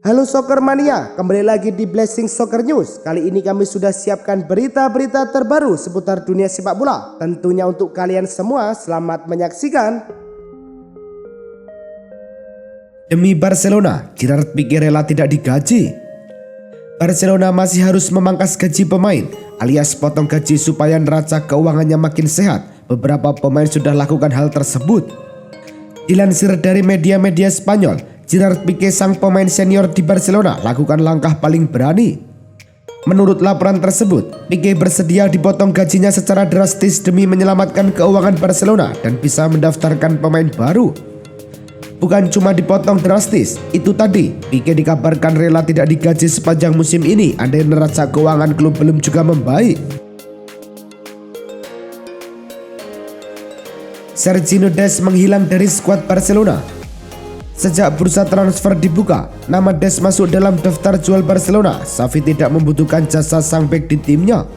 Halo Soccer Mania, kembali lagi di Blessing Soccer News. Kali ini kami sudah siapkan berita-berita terbaru seputar dunia sepak bola. Tentunya untuk kalian semua, selamat menyaksikan. Demi Barcelona, Gerard Piqué rela tidak digaji. Barcelona masih harus memangkas gaji pemain, alias potong gaji supaya neraca keuangannya makin sehat. Beberapa pemain sudah lakukan hal tersebut. Dilansir dari media-media Spanyol, Gerard Piqué, sang pemain senior di Barcelona, lakukan langkah paling berani. Menurut laporan tersebut, Piqué bersedia dipotong gajinya secara drastis demi menyelamatkan keuangan Barcelona dan bisa mendaftarkan pemain baru. Bukan cuma dipotong drastis, itu tadi, Piqué dikabarkan rela tidak digaji sepanjang musim ini andai neraca keuangan klub belum juga membaik. Sergio Des menghilang dari skuad Barcelona. Sejak bursa transfer dibuka, nama Des masuk dalam daftar jual Barcelona. Xavi tidak membutuhkan jasa sang bek di timnya.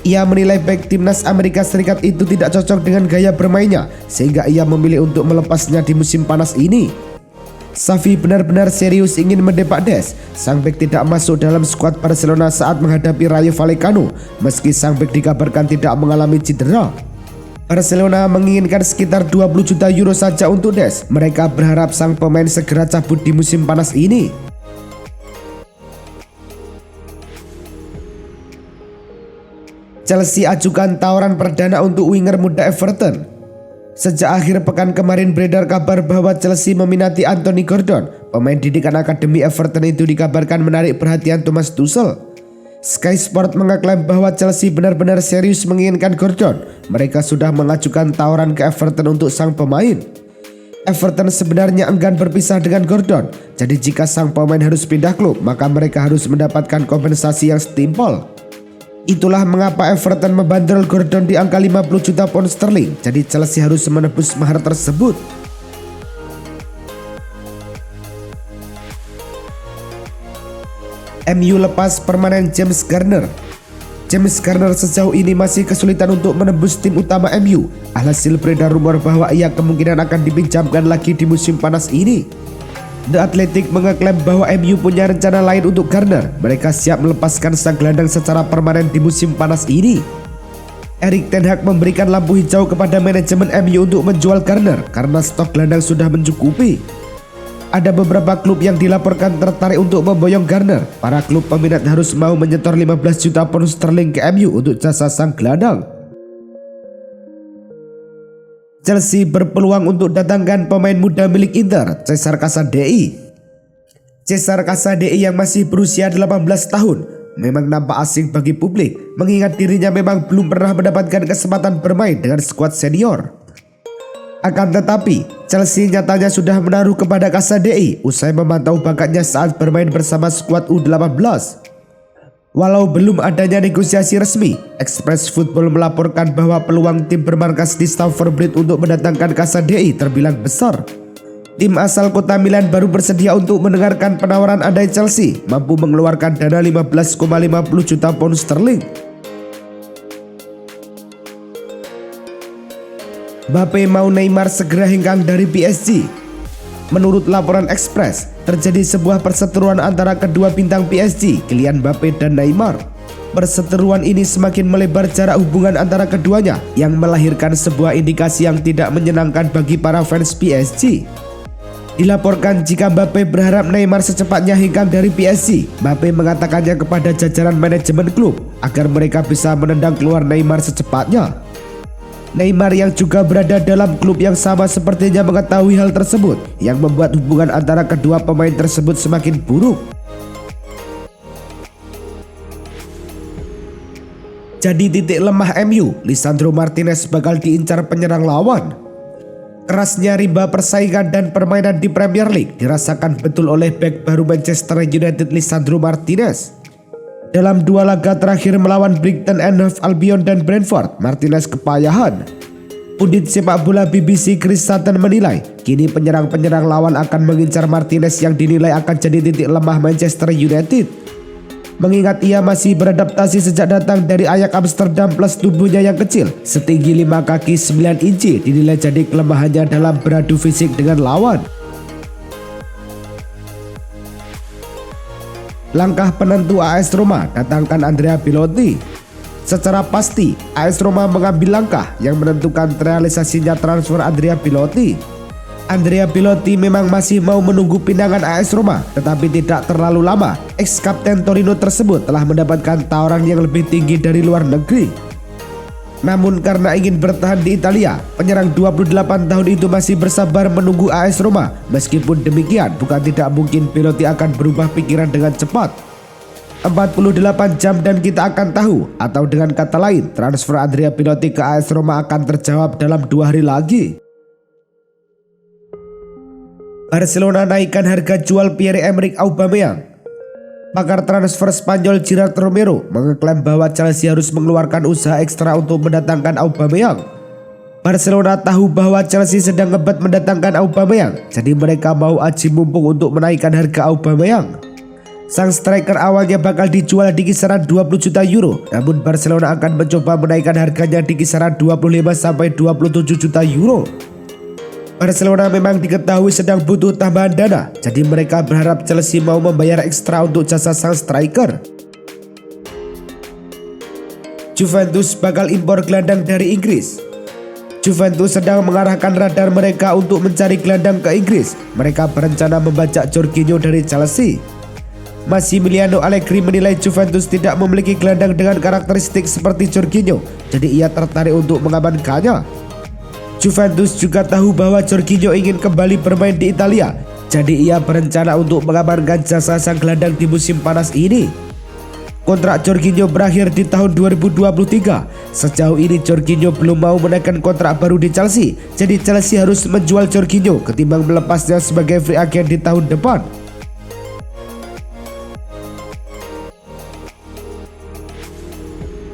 Ia menilai bek timnas Amerika Serikat itu tidak cocok dengan gaya bermainnya, sehingga ia memilih untuk melepasnya di musim panas ini. Xavi benar-benar serius ingin mendepak Des. Sang bek tidak masuk dalam skuad Barcelona saat menghadapi Rayo Vallecano, meski sang bek dikabarkan tidak mengalami cedera. Barcelona menginginkan sekitar 20 juta euro saja untuk Des. Mereka berharap sang pemain segera cabut di musim panas ini. Chelsea ajukan tawaran perdana untuk winger muda Everton. Sejak akhir pekan kemarin beredar kabar bahwa Chelsea meminati Anthony Gordon. Pemain didikan akademi Everton itu dikabarkan menarik perhatian Thomas Tuchel. Sky Sport mengaklaim bahwa Chelsea benar-benar serius menginginkan Gordon. Mereka sudah mengajukan tawaran ke Everton untuk sang pemain. Everton sebenarnya enggan berpisah dengan Gordon. Jadi jika sang pemain harus pindah klub, maka mereka harus mendapatkan kompensasi yang setimpal. Itulah mengapa Everton membandrol Gordon di angka 50 juta pound sterling. Jadi Chelsea harus menebus mahar tersebut. MU lepas permanen James Garner. James Garner sejauh ini masih kesulitan untuk menembus tim utama MU. Alhasil beredar rumor bahwa ia kemungkinan akan dipinjamkan lagi di musim panas ini. The Athletic mengaklaim bahwa MU punya rencana lain untuk Garner. Mereka siap melepaskan sang gelandang secara permanen di musim panas ini. Erik ten Hag memberikan lampu hijau kepada manajemen MU untuk menjual Garner karena stok gelandang sudah mencukupi. Ada beberapa klub yang dilaporkan tertarik untuk memboyong Garner. Para klub peminat harus mau menyetor 15 juta pound sterling ke MU untuk jasa sang gelandang. Chelsea berpeluang untuk datangkan pemain muda milik Inter, Cesar Casadei. Cesar Casadei yang masih berusia 18 tahun memang nampak asing bagi publik, mengingat dirinya memang belum pernah mendapatkan kesempatan bermain dengan skuad senior. Akan tetapi, Chelsea nyatanya sudah menaruh kepada Casadei usai memantau bakatnya saat bermain bersama skuad U18. Walau belum adanya negosiasi resmi, Express Football melaporkan bahwa peluang tim bermarkas di Stamford Bridge untuk mendatangkan Casadei terbilang besar. Tim asal kota Milan baru bersedia untuk mendengarkan penawaran andai Chelsea mampu mengeluarkan dana 15,50 juta pound sterling. Mbappe mau Neymar segera hengkang dari PSG. Menurut laporan Express, terjadi sebuah perseteruan antara kedua bintang PSG, Kylian Mbappe dan Neymar. Perseteruan ini semakin melebar jarak hubungan antara keduanya yang melahirkan sebuah indikasi yang tidak menyenangkan bagi para fans PSG. Dilaporkan jika Mbappe berharap Neymar secepatnya hengkang dari PSG, Mbappe mengatakannya kepada jajaran manajemen klub agar mereka bisa menendang keluar Neymar secepatnya. Neymar yang juga berada dalam klub yang sama sepertinya mengetahui hal tersebut yang membuat hubungan antara kedua pemain tersebut semakin buruk. Jadi titik lemah MU, Lisandro Martinez bakal diincar penyerang lawan. Kerasnya rimba persaingan dan permainan di Premier League dirasakan betul oleh bek baru Manchester United Lisandro Martinez. Dalam dua laga terakhir melawan Brighton and Hove Albion dan Brentford, Martinez kepayahan. Pundit sepak bola BBC Chris Sutton menilai, kini penyerang-penyerang lawan akan mengincar Martinez yang dinilai akan jadi titik lemah Manchester United. Mengingat ia masih beradaptasi sejak datang dari Ajax Amsterdam plus tubuhnya yang kecil, setinggi 5 kaki 9 inci dinilai jadi kelemahannya dalam beradu fisik dengan lawan. Langkah penentu AS Roma datangkan Andrea Belotti. Secara pasti, AS Roma mengambil langkah yang menentukan realisasinya transfer Andrea Belotti. Andrea Belotti memang masih mau menunggu pinangan AS Roma, tetapi tidak terlalu lama. Ex-kapten Torino tersebut telah mendapatkan tawaran yang lebih tinggi dari luar negeri. Namun karena ingin bertahan di Italia, penyerang 28 tahun itu masih bersabar menunggu AS Roma. Meskipun demikian, bukan tidak mungkin Belotti akan berubah pikiran dengan cepat. 48 jam dan kita akan tahu, atau dengan kata lain, transfer Andrea Belotti ke AS Roma akan terjawab dalam 2 hari lagi. Barcelona naikkan harga jual Pierre-Emerick Aubameyang. Pakar transfer Spanyol Gerard Romero mengklaim bahwa Chelsea harus mengeluarkan usaha ekstra untuk mendatangkan Aubameyang. Barcelona tahu bahwa Chelsea sedang ngebet mendatangkan Aubameyang, jadi mereka mau aji mumpung untuk menaikkan harga Aubameyang. Sang striker awalnya bakal dijual di kisaran 20 juta euro, namun Barcelona akan mencoba menaikkan harganya di kisaran 25 sampai 27 juta euro. Barcelona memang diketahui sedang butuh tambahan dana, jadi mereka berharap Chelsea mau membayar ekstra untuk jasa sang striker. Juventus bakal impor gelandang dari Inggris. Juventus sedang mengarahkan radar mereka untuk mencari gelandang ke Inggris. Mereka berencana membajak Jorginho dari Chelsea. Massimiliano Allegri menilai Juventus tidak memiliki gelandang dengan karakteristik seperti Jorginho, jadi ia tertarik untuk mengamankannya. Juventus juga tahu bahwa Jorginho ingin kembali bermain di Italia, jadi ia berencana untuk mengamankan jasa sang gelandang di musim panas ini. Kontrak Jorginho berakhir di tahun 2023. Sejauh ini Jorginho belum mau menaikkan kontrak baru di Chelsea, jadi Chelsea harus menjual Jorginho ketimbang melepasnya sebagai free agent di tahun depan.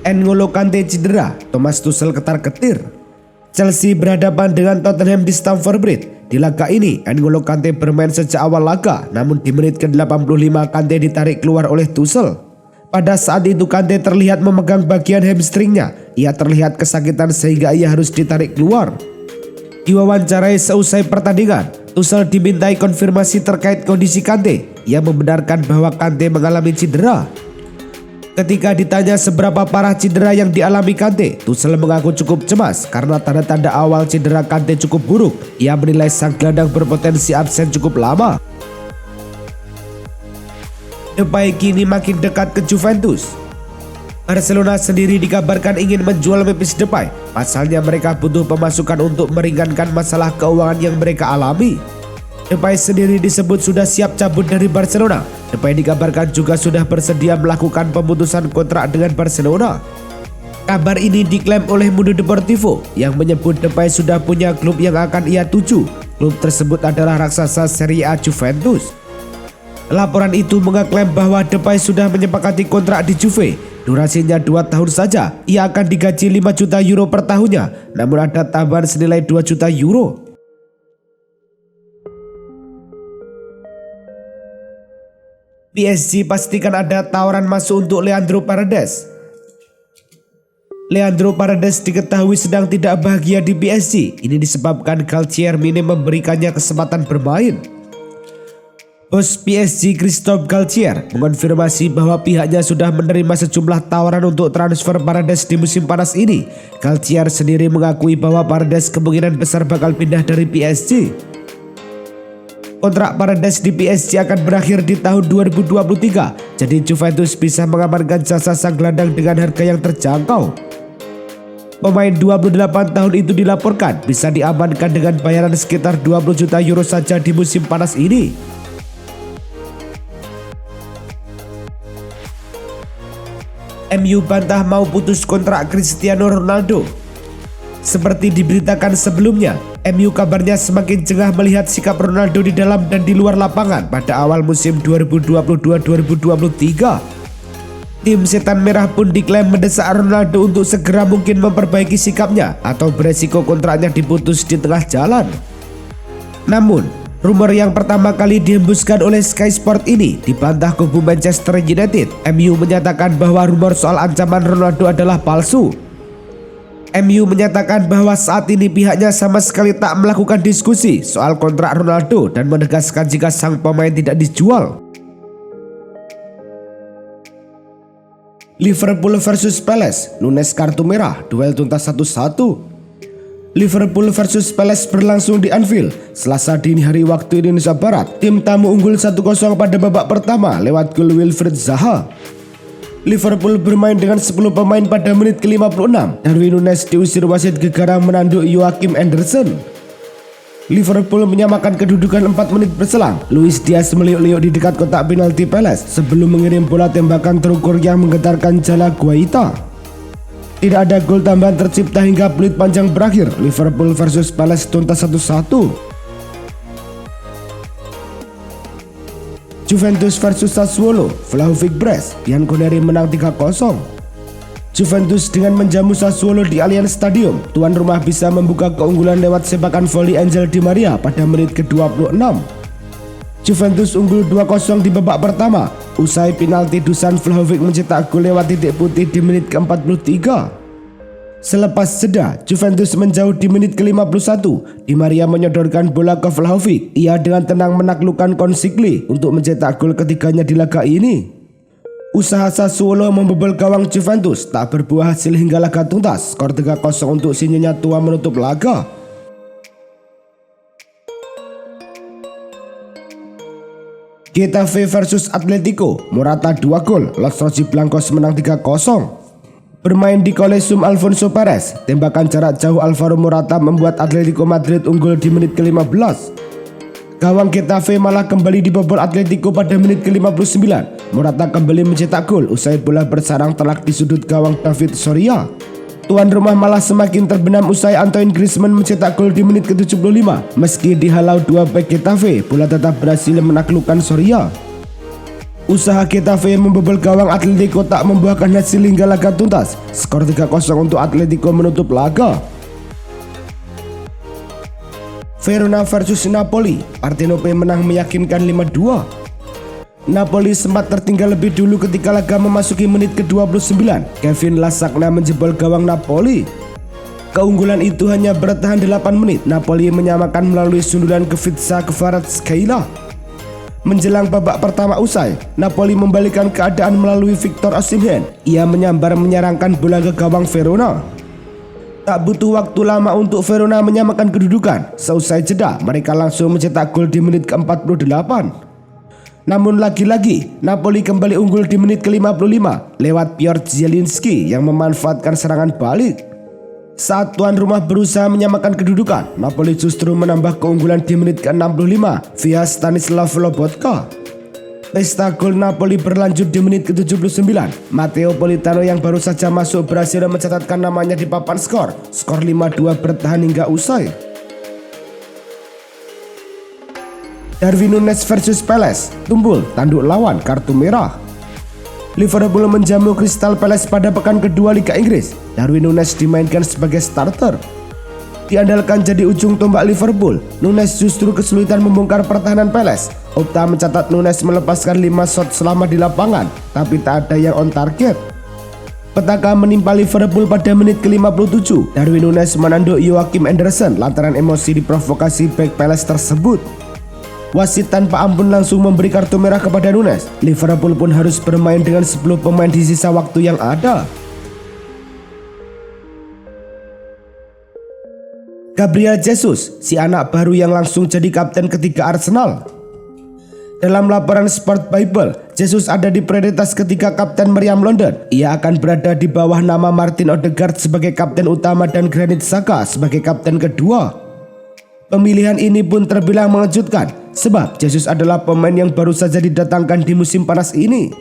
N'Golo Kante cedera, Thomas Tuchel ketar-ketir. Chelsea berhadapan dengan Tottenham di Stamford Bridge. Di laga ini, N'Golo Kante bermain sejak awal laga, namun di menit ke-85 Kante ditarik keluar oleh Tuchel. Pada saat itu Kante terlihat memegang bagian hamstringnya. Ia terlihat kesakitan sehingga ia harus ditarik keluar. Diwawancarai seusai pertandingan, Tuchel dimintai konfirmasi terkait kondisi Kante. Ia membenarkan bahwa Kante mengalami cedera. Ketika ditanya seberapa parah cedera yang dialami Kante, Tuchel mengaku cukup cemas karena tanda-tanda awal cedera Kante cukup buruk. Ia menilai sang gelandang berpotensi absen cukup lama. Depay kini makin dekat ke Juventus. Barcelona sendiri dikabarkan ingin menjual Memphis Depay. Pasalnya mereka butuh pemasukan untuk meringankan masalah keuangan yang mereka alami. Depay sendiri disebut sudah siap cabut dari Barcelona. Depay dikabarkan juga sudah bersedia melakukan pemutusan kontrak dengan Barcelona. Kabar ini diklaim oleh Mundo Deportivo yang menyebut Depay sudah punya klub yang akan ia tuju. Klub tersebut adalah raksasa Serie A Juventus. Laporan itu mengaklaim bahwa Depay sudah menyepakati kontrak di Juve. Durasinya 2 tahun saja. Ia akan digaji 5 juta euro per tahunnya, namun ada tambahan senilai 2 juta euro. PSG pastikan ada tawaran masuk untuk Leandro Paredes. Leandro Paredes diketahui sedang tidak bahagia di PSG. Ini disebabkan Galtier minim memberikannya kesempatan bermain. Bos PSG Christophe Galtier mengonfirmasi bahwa pihaknya sudah menerima sejumlah tawaran untuk transfer Paredes di musim panas ini. Galtier sendiri mengakui bahwa Paredes kemungkinan besar bakal pindah dari PSG. Kontrak Paredes di PSG akan berakhir di tahun 2023, jadi Juventus bisa mengamankan jasa sang gelandang dengan harga yang terjangkau. Pemain 28 tahun itu dilaporkan bisa diamankan dengan bayaran sekitar 20 juta euro saja di musim panas ini. MU bantah mau putus kontrak Cristiano Ronaldo. Seperti diberitakan sebelumnya, MU kabarnya semakin jengah melihat sikap Ronaldo di dalam dan di luar lapangan pada awal musim 2022-2023. Tim Setan Merah pun diklaim mendesak Ronaldo untuk segera mungkin memperbaiki sikapnya atau beresiko kontraknya diputus di tengah jalan. Namun, rumor yang pertama kali dihembuskan oleh Sky Sport ini dibantah kubu Manchester United. MU menyatakan bahwa rumor soal ancaman Ronaldo adalah palsu. MU menyatakan bahwa saat ini pihaknya sama sekali tak melakukan diskusi soal kontrak Ronaldo dan menegaskan jika sang pemain tidak dijual. Liverpool versus Palace, Nunes kartu merah, duel tuntas 1-1. Liverpool versus Palace berlangsung di Anfield, Selasa dini hari waktu Indonesia Barat. Tim tamu unggul 1-0 pada babak pertama lewat gol Wilfried Zaha. Liverpool bermain dengan 10 pemain pada menit ke-56. Darwin Nunes diusir wasit gegara menanduk Joachim Andersen. Liverpool menyamakan kedudukan 4 menit berselang. Luis Diaz meliuk-liuk di dekat kotak penalti Palace sebelum mengirim bola tembakan terukur yang menggetarkan jala Guaita. Tidak ada gol tambahan tercipta hingga peluit panjang berakhir. Liverpool versus Palace tuntas 1-1. Juventus versus Sassuolo, Vlahovic Brest, Bianconeri menang 3-0. Juventus dengan menjamu Sassuolo di Allianz Stadium, tuan rumah bisa membuka keunggulan lewat sepakan voli Angel Di Maria pada menit ke-26. Juventus unggul 2-0 di babak pertama. Usai penalti Dusan Vlahovic mencetak gol lewat titik putih di menit ke-43. Selepas jeda, Juventus menjauh di menit ke-51. Di Maria menyodorkan bola ke Vlahovic. Ia dengan tenang menaklukkan Consigli untuk mencetak gol ketiganya di laga ini. Usaha Sassuolo membobol gawang Juventus tak berbuah hasil hingga laga tuntas. Skor 3-0 untuk Sinyonya tua menutup laga. Getafe versus Atletico, Morata 2 gol, Los Rojiblancos menang 3-0. Bermain di Coliseum Alfonso Perez, tembakan jarak jauh Alvaro Morata membuat Atletico Madrid unggul di menit ke-15. Gawang Getafe malah kembali dibobol Atletico pada menit ke-59. Morata kembali mencetak gol usai bola bersarang telak di sudut gawang David Soria. Tuan rumah malah semakin terbenam usai Antoine Griezmann mencetak gol di menit ke-75. Meski dihalau dua bek Getafe, bola tetap berhasil menaklukkan Soria. Usaha Getafe membobol gawang Atletico tak membuahkan hasil hingga laga tuntas. Skor 3-0 untuk Atletico menutup laga. Verona versus Napoli, Partenope menang meyakinkan 5-2. Napoli sempat tertinggal lebih dulu ketika laga memasuki menit ke-29. Kevin Lasagna menjebol gawang Napoli. Keunggulan itu hanya bertahan 8 menit. Napoli menyamakan melalui sundulan ke Vitsa Kvaratskhelia. Menjelang babak pertama usai, Napoli membalikan keadaan melalui Victor Osimhen. Ia menyambar menyerangkan bola ke gawang Verona. Tak butuh waktu lama untuk Verona menyamakan kedudukan. Seusai jeda, mereka langsung mencetak gol di menit ke-48. Namun lagi-lagi, Napoli kembali unggul di menit ke-55 lewat Piotr Zielinski yang memanfaatkan serangan balik. Saat tuan rumah berusaha menyamakan kedudukan, Napoli justru menambah keunggulan di menit ke-65 via Stanislav Lobotka. Pesta gol Napoli berlanjut di menit ke-79. Matteo Politano yang baru saja masuk berhasil mencatatkan namanya di papan skor. Skor 5-2 bertahan hingga usai. Darwin Nunes versus Palace, tumbul tanduk lawan kartu merah. Liverpool menjamu Crystal Palace pada pekan kedua Liga Inggris. Darwin Nunes dimainkan sebagai starter. Diandalkan jadi ujung tombak Liverpool, Nunes justru kesulitan membongkar pertahanan Palace. Opta mencatat Nunes melepaskan 5 shot selama di lapangan, tapi tak ada yang on target. Petaka menimpa Liverpool pada menit ke-57. Darwin Nunes menanduk Joachim Andersen lantaran emosi diprovokasi bek Palace tersebut. Wasit tanpa ampun langsung memberi kartu merah kepada Nunes. Liverpool pun harus bermain dengan 10 pemain di sisa waktu yang ada. Gabriel Jesus, si anak baru yang langsung jadi kapten ketiga Arsenal. Dalam laporan Sport Bible, Jesus ada di prioritas ketiga kapten meriam London. Ia akan berada di bawah nama Martin Odegaard sebagai kapten utama dan Granit Xhaka sebagai kapten kedua. Pemilihan ini pun terbilang mengejutkan, sebab Jesus adalah pemain yang baru saja didatangkan di musim panas ini.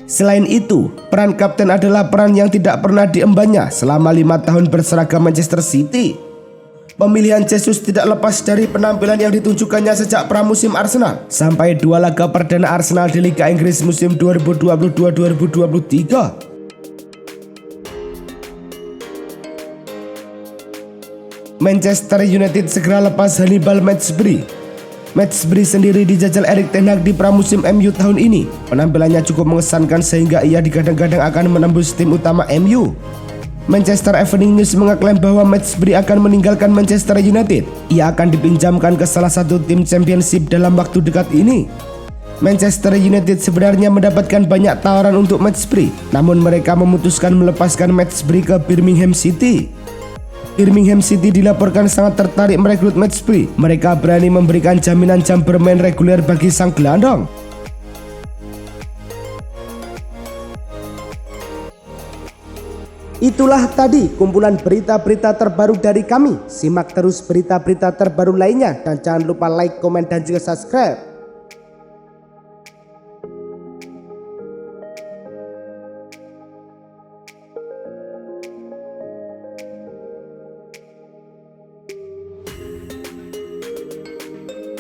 Selain itu, peran kapten adalah peran yang tidak pernah diembannya selama 5 tahun berseragam Manchester City. Pemilihan Jesus tidak lepas dari penampilan yang ditunjukkannya sejak pramusim Arsenal sampai 2 laga perdana Arsenal di Liga Inggris musim 2022-2023. Manchester United segera lepas Hannibal Mejbri. Mejbri sendiri dijajal Erik ten Hag di pramusim MU tahun ini. Penampilannya cukup mengesankan sehingga ia digadang-gadang akan menembus tim utama MU. Manchester Evening News mengaklaim bahwa Mejbri akan meninggalkan Manchester United. Ia akan dipinjamkan ke salah satu tim Championship dalam waktu dekat ini. Manchester United sebenarnya mendapatkan banyak tawaran untuk Matsbury, namun mereka memutuskan melepaskan Matsbury ke Birmingham City. Birmingham City dilaporkan sangat tertarik merekrut Matsbury. Mereka berani memberikan jaminan jam bermain reguler bagi sang gelandang. Itulah tadi kumpulan berita-berita terbaru dari kami. Simak terus berita-berita terbaru lainnya dan jangan lupa like, komen, dan juga subscribe.